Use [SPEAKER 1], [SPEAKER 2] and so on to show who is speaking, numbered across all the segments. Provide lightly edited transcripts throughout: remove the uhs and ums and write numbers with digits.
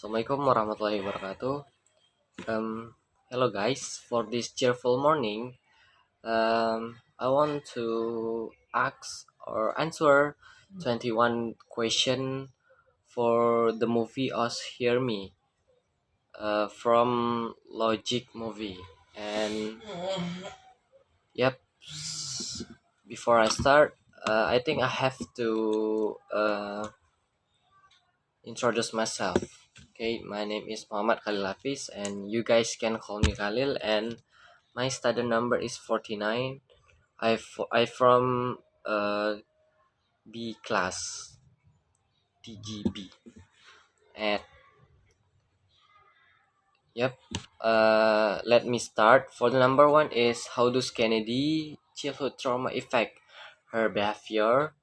[SPEAKER 1] Assalamualaikum warahmatullahi wabarakatuh. Hello guys. For this cheerful morning, I want to ask or answer 21 question for the movie Us Hear Me, from Logic movie. And yep, before I start, I think I have to introduce myself. Okay, my name is Muhammad Khalil Hafiz, and you guys can call me Khalil. And my student number is 49. I from B class, TGB. And yep, let me start. For the number one is how does Kennedy childhood trauma affect her behavior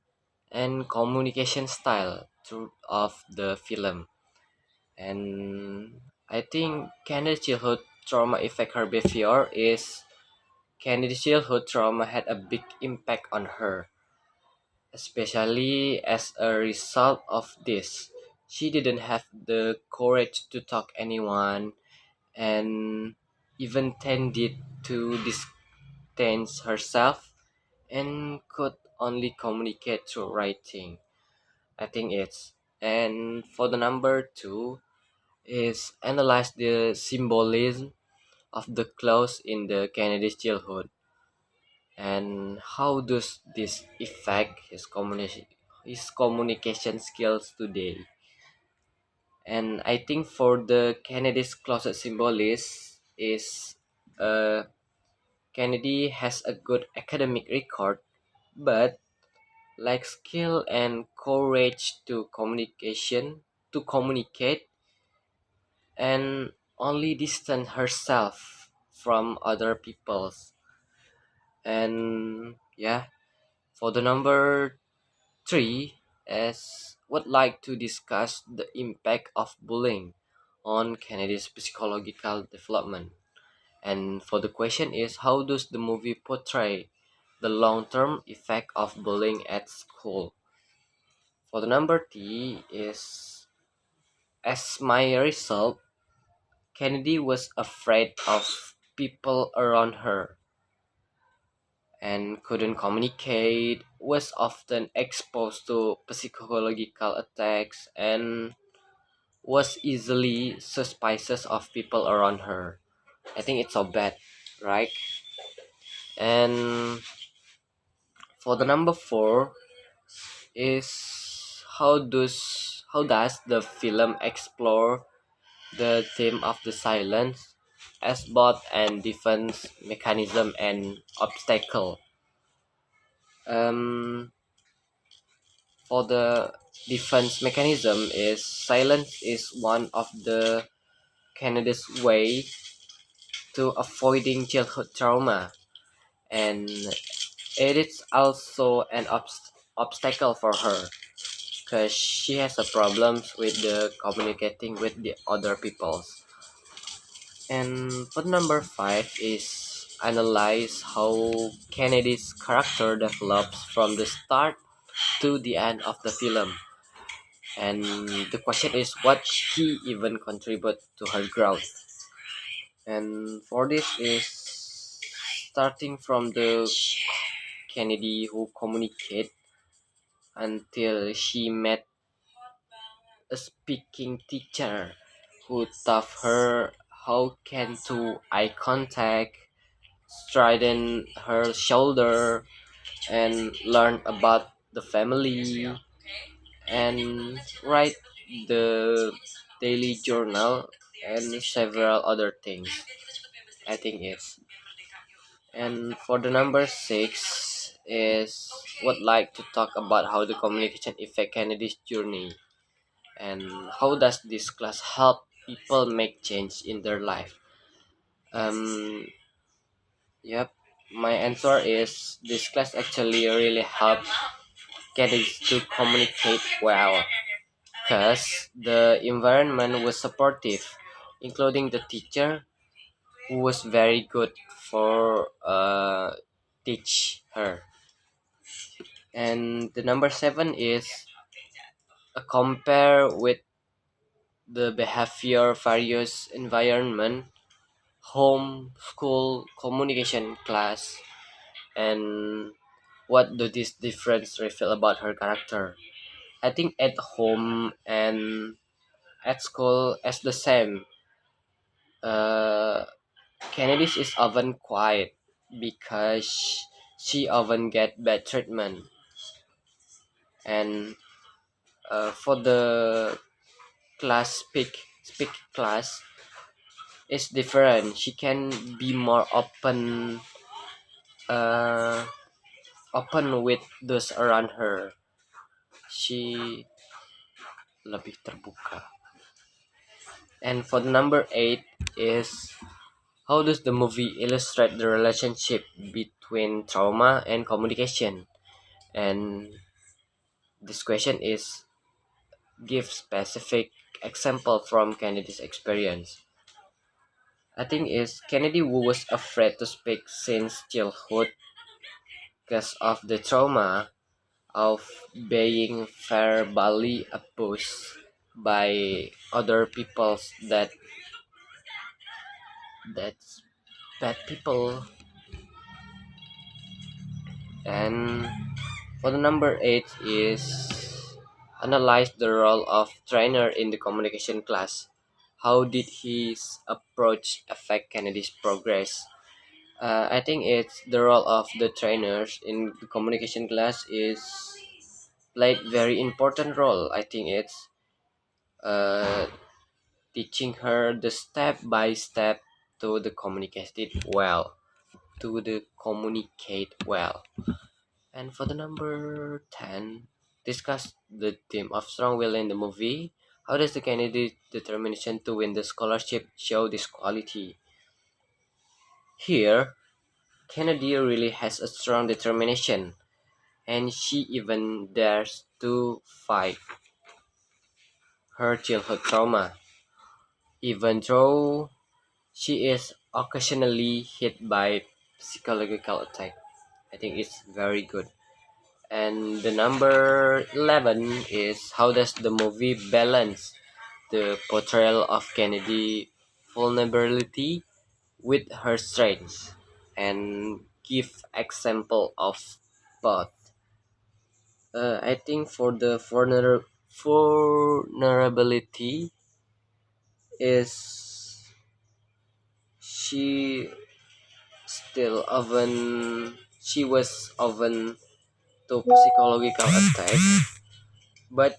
[SPEAKER 1] and communication style through of the film. And I think Kennedy's childhood trauma affect her behavior is Kennedy's childhood trauma had a big impact on her, especially as a result of this. She didn't have the courage to talk anyone and even tended to distance herself and could only communicate through writing. I think it's and for the number two is analyze the symbolism of the clothes in the Kennedy's childhood and how does this affect his communication skills today. And I think for the Kennedy's closet symbolism is uh, Kennedy has a good academic record but lacks skill and courage to communicate and only distance herself from other people's. And yeah, for the number three, as would like to discuss the impact of bullying on Kennedy's psychological development. And for the question is, how does the movie portray the long-term effect of bullying at school? For the number T is, as my result, Kennedy was afraid of people around her and couldn't communicate, was often exposed to psychological attacks, and was easily suspicious of people around her. I think it's so bad, right? And for the number four is how does the film explore the theme of the silence as both an defense mechanism and obstacle. Um, for the defense mechanism is silence is one of the Canada's way to avoiding childhood trauma, and it is also an obstacle for her because she has a problems with the communicating with the other peoples. And for number five is analyze how Kennedy's character develops from the start to the end of the film. And the question is what key even contribute to her growth. And for this is starting from the Kennedy who communicate until she met a speaking teacher who taught her how can to eye contact, straighten her shoulder, and learn about the family and write the daily journal and several other things. I think it's. And for the number six is would like to talk about how the communication affect Kennedy's journey and how does this class help people make change in their life. Um, yep, my answer is this class actually really helped Kennedy to communicate well because the environment was supportive, including the teacher who was very good for teach her. And the number seven is a compare with the behavior various environment, home, school, communication class, and what do these difference reveal about her character. I think at home and at school as the same. Uh, Kennedy is often quiet because she often get bad treatment, and for the class speak class is different. She can be more uh, open with those around her. She lebih terbuka. And for the number 8 is how does the movie illustrate the relationship between trauma and communication? And this question is give specific example from Kennedy's experience. I think is Kennedy who was afraid to speak since childhood because of the trauma of being verbally abused by other people that's bad people. And for the number 8 is analyze the role of trainer in the communication class. How did his approach affect Kennedy's progress? I think it's the role of the trainers in the communication class is played very important role. I think it's uh, teaching her the step by step to the communicate well. And for the number 10, discuss the theme of strong will in the movie. How does the candidate determination to win the scholarship show this quality? Here, Kennedy really has a strong determination, and she even dares to fight her childhood trauma, even though she is occasionally hit by psychological attack. I think it's very good. And the number 11 is how does the movie balance the portrayal of Kennedy vulnerability with her strengths and give example of both. I think for the vulnerability is she she was often to psychological attack, but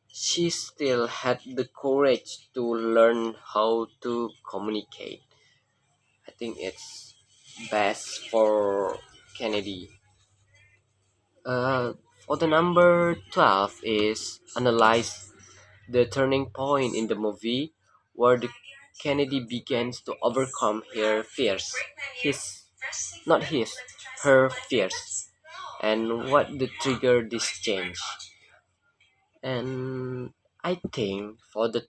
[SPEAKER 1] she still had the courage to learn how to communicate. I think it's best for Kennedy. Uh, for the number 12 is analyze the turning point in the movie where the Kennedy begins to overcome her fears. His, not his, her fears. And what the trigger this change. And I think for the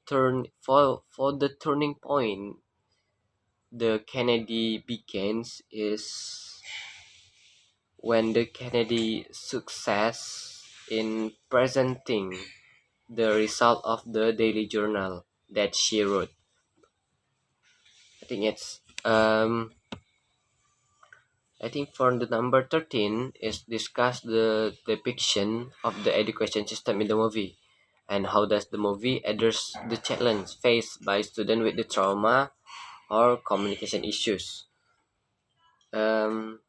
[SPEAKER 1] turning point the Kennedy begins is when the Kennedy success in presenting the result of the daily journal that she wrote. I think it's I think for the number 13 is discuss the depiction of the education system in the movie and how does the movie address the challenge faced by students with the trauma or communication issues. Um,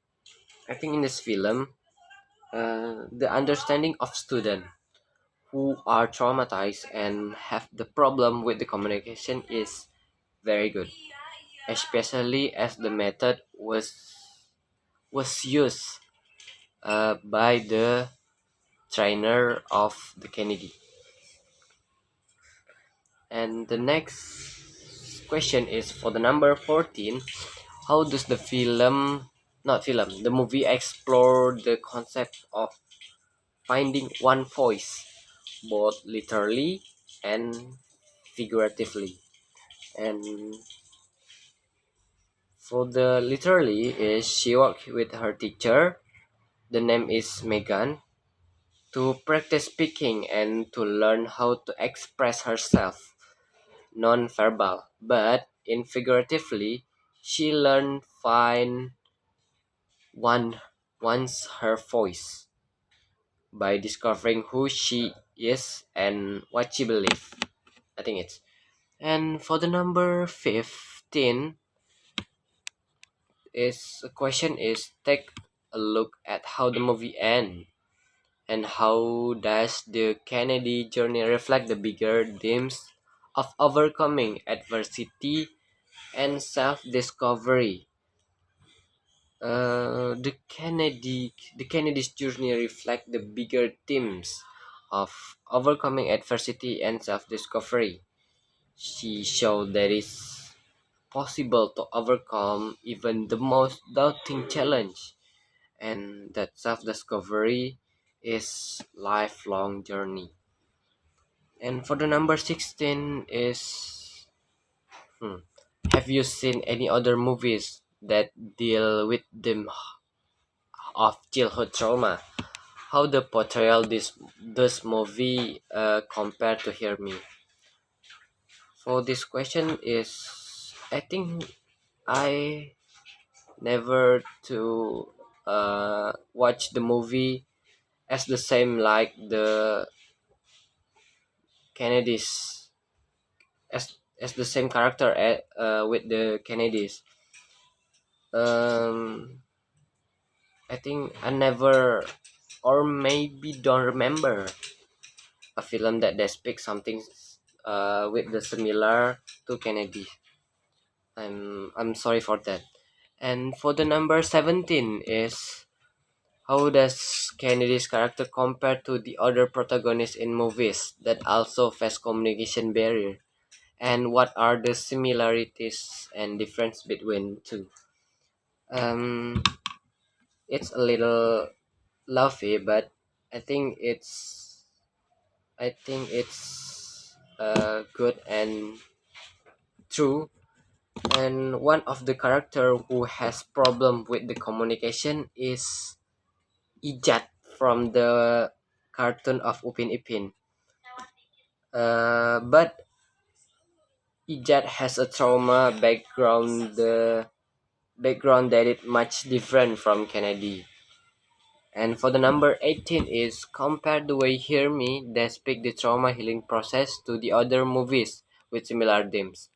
[SPEAKER 1] I think in this film, the understanding of students who are traumatized and have the problem with the communication is very good, especially as the method was used by the trainer of the Kennedy. And the next question is for the number 14. How does the the movie explore the concept of finding one voice, both literally and figuratively? And for the literally is she worked with her teacher, the name is Megan, to practice speaking and to learn how to express herself. non-verbal, but in figuratively, she learned find one once her voice by discovering who she is and what she believes. I think it's. And for the number 15 is the question is take a look at how the movie ends and how does the Kennedy journey reflect the bigger themes of overcoming adversity and self-discovery. The Kennedy's journey reflect the bigger themes of overcoming adversity and self-discovery. She showed that it's possible to overcome even the most daunting challenge, and that self-discovery is lifelong journey. And for the number 16 is hmm, have you seen any other movies that deal with the of childhood trauma? How the portrayal this movie compared to Hear Me? For this question is I think I never to watch the movie as the same like the Kennedys as the same character with the Kennedys. Um, I think I never or maybe don't remember a film that speaks something with the similar to Kennedy. I'm sorry for that. And for the number 17 is how does Kennedy's character compare to the other protagonists in movies that also face communication barrier? And what are the similarities and difference between two? Um, it's a little lovey, but I think it's I think it's good and true. And one of the character who has problem with the communication is Ijat from the cartoon of Upin Ipin. But Ijat has a trauma background, the background that is much different from Kennedy. And for the number 18 is compare the way Hear Me that speak the trauma healing process to the other movies with similar themes.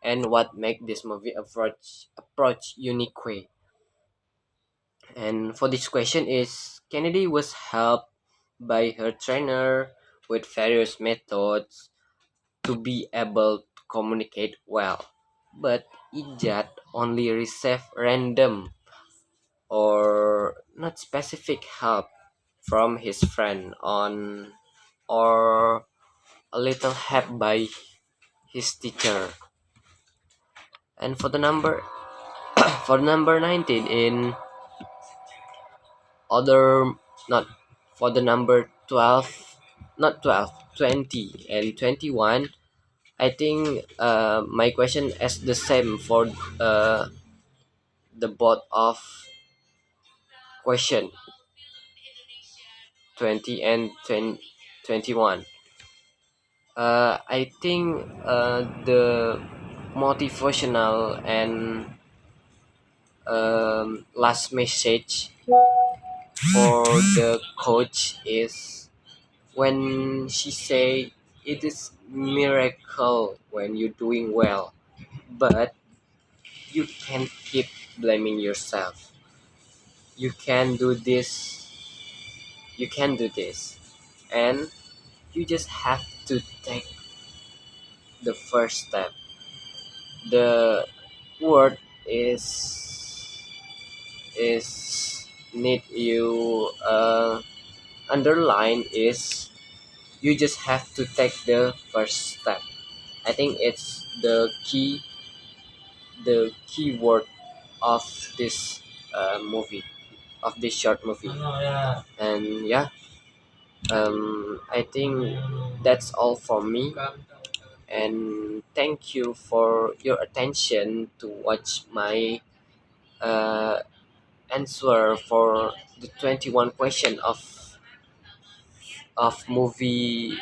[SPEAKER 1] And what make this movie approach unique way. And for this question is Kennedy was helped by her trainer with various methods to be able to communicate well. But Ijat only received random or not specific help from his friend on or a little help by his teacher. And for the number for number 19 in other not for the number 12 not 12 20 and 21 I think my question is the same for uh, the both of question 20 and 20, 21. I think the motivational and last message for the coach is when she say it is miracle when you're doing well, but you can't keep blaming yourself. You can do this, you can do this, and you just have to take the first step. The word is need you underline is you just have to take the first step. I think it's the key word of this movie, of this short movie. And yeah, I think that's all for me. And thank you for your attention to watch my uh, answer for the 21 question of movie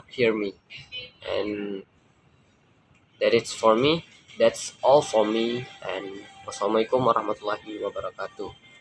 [SPEAKER 1] Hear Me. And That it's for me. That's all for me. And wassalamualaikum warahmatullahi wabarakatuh.